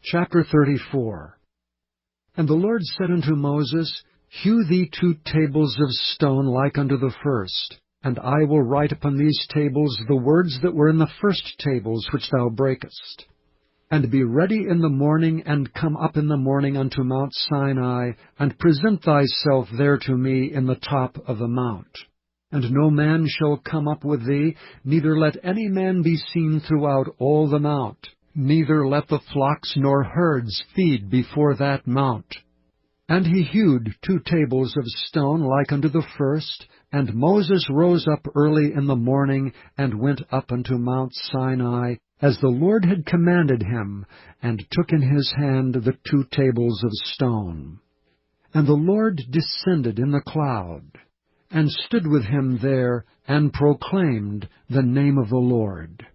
Chapter 34. And the Lord said unto Moses, Hew thee 2 tables of stone like unto the first, and I will write upon these tables the words that were in the first tables which thou breakest. And be ready in the morning, and come up in the morning unto Mount Sinai, and present thyself there to me in the top of the mount. And no man shall come up with thee, neither let any man be seen throughout all the mount. Neither let the flocks nor herds feed before that mount. And he hewed 2 tables of stone like unto the first, and Moses rose up early in the morning, and went up unto Mount Sinai, as the Lord had commanded him, and took in his hand the 2 tables of stone. And the Lord descended in the cloud, and stood with him there, and proclaimed the name of the Lord.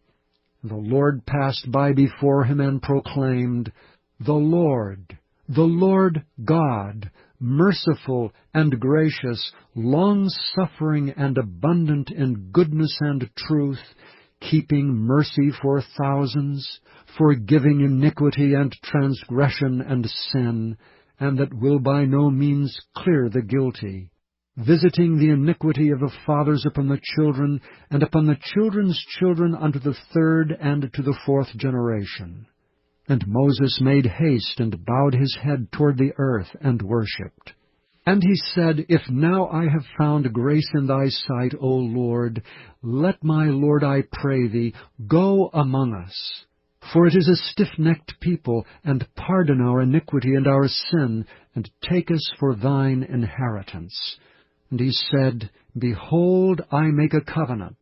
The Lord passed by before him and proclaimed, the Lord God, merciful and gracious, long-suffering and abundant in goodness and truth, keeping mercy for thousands, forgiving iniquity and transgression and sin, and that will by no means clear the guilty, visiting the iniquity of the fathers upon the children, and upon the children's children unto the 3rd and to the 4th generation. And Moses made haste, and bowed his head toward the earth, and worshipped. And he said, If now I have found grace in thy sight, O Lord, let my Lord, I pray thee, go among us. For it is a stiff-necked people, and pardon our iniquity and our sin, and take us for thine inheritance. And he said, Behold, I make a covenant.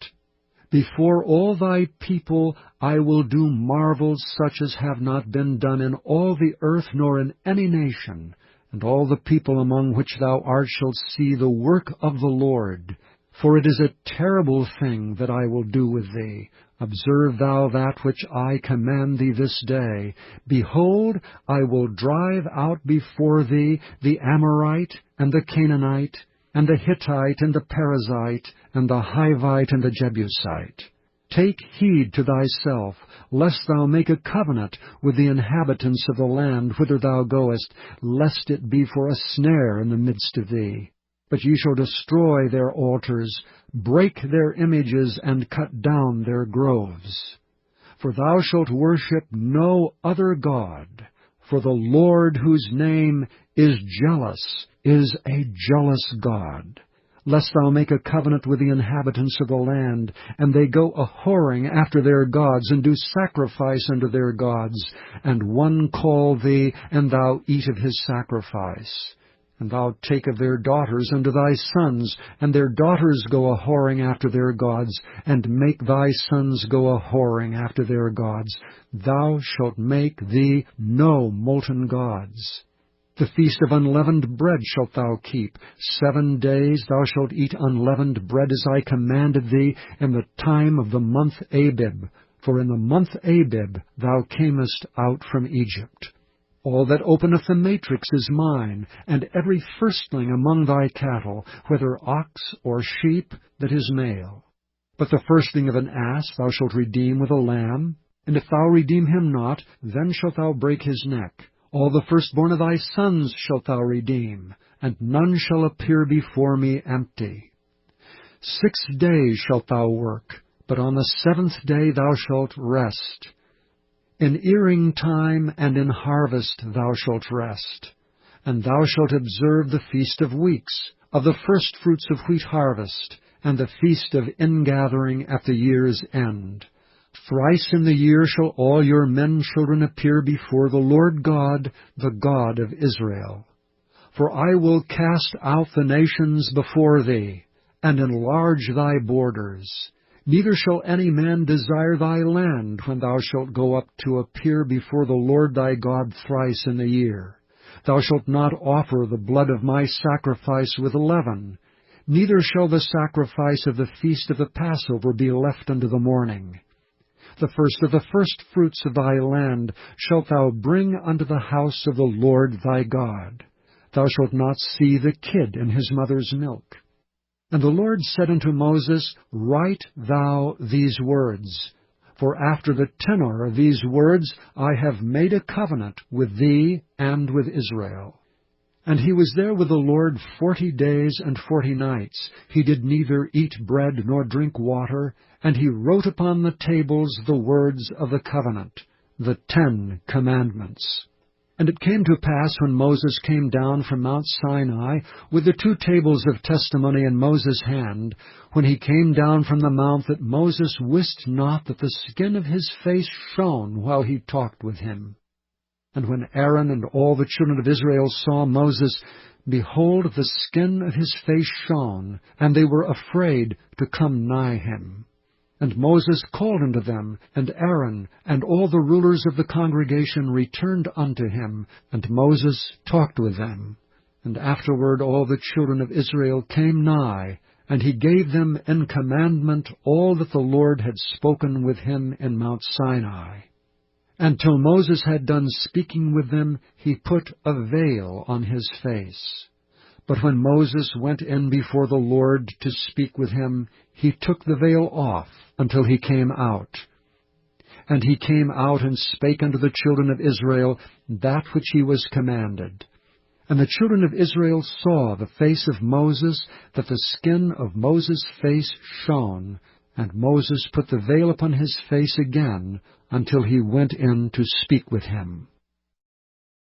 Before all thy people I will do marvels such as have not been done in all the earth nor in any nation, and all the people among which thou art shall see the work of the Lord. For it is a terrible thing that I will do with thee. Observe thou that which I command thee this day. Behold, I will drive out before thee the Amorite, and the Canaanite, and the Hittite, and the Perizzite, and the Hivite, and the Jebusite. Take heed to thyself, lest thou make a covenant with the inhabitants of the land whither thou goest, lest it be for a snare in the midst of thee. But ye shall destroy their altars, break their images, and cut down their groves. For thou shalt worship no other God, for the Lord, whose name is jealous, is a jealous God. Lest thou make a covenant with the inhabitants of the land, and they go a-whoring after their gods, and do sacrifice unto their gods, and one call thee, and thou eat of his sacrifice. And thou take of their daughters unto thy sons, and their daughters go a-whoring after their gods, and make thy sons go a-whoring after their gods. Thou shalt make thee no molten gods. The feast of unleavened bread shalt thou keep. 7 days thou shalt eat unleavened bread, as I commanded thee, in the time of the month Abib. For in the month Abib thou camest out from Egypt. All that openeth the matrix is mine, and every firstling among thy cattle, whether ox or sheep, that is male. But the firstling of an ass thou shalt redeem with a lamb, and if thou redeem him not, then shalt thou break his neck. All the firstborn of thy sons shalt thou redeem, and none shall appear before me empty. 6 days shalt thou work, but on the 7th day thou shalt rest. In earing time and in harvest thou shalt rest. And thou shalt observe the feast of weeks, of the firstfruits of wheat harvest, and the feast of ingathering at the year's end. Thrice in the year shall all your men children appear before the Lord God, the God of Israel. For I will cast out the nations before thee, and enlarge thy borders. Neither shall any man desire thy land when thou shalt go up to appear before the Lord thy God thrice in the year. Thou shalt not offer the blood of my sacrifice with leaven, neither shall the sacrifice of the feast of the Passover be left unto the morning. The first of the firstfruits of thy land shalt thou bring unto the house of the Lord thy God. Thou shalt not see the kid in his mother's milk. And the Lord said unto Moses, Write thou these words, For after the tenor of these words I have made a covenant with thee and with Israel. And he was there with the Lord 40 days and 40 nights. He did neither eat bread nor drink water, and he wrote upon the tables the words of the covenant, the 10 commandments. And it came to pass, when Moses came down from Mount Sinai with the 2 tables of testimony in Moses' hand, when he came down from the mount, that Moses wist not that the skin of his face shone while he talked with him. And when Aaron and all the children of Israel saw Moses, behold, the skin of his face shone, and they were afraid to come nigh him. And Moses called unto them, and Aaron and all the rulers of the congregation returned unto him, and Moses talked with them. And afterward all the children of Israel came nigh, and he gave them in commandment all that the Lord had spoken with him in Mount Sinai. And till Moses had done speaking with them, he put a veil on his face. But when Moses went in before the Lord to speak with him, he took the veil off until he came out. And he came out and spake unto the children of Israel that which he was commanded. And the children of Israel saw the face of Moses, that the skin of Moses' face shone, and Moses put the veil upon his face again, until he went in to speak with him.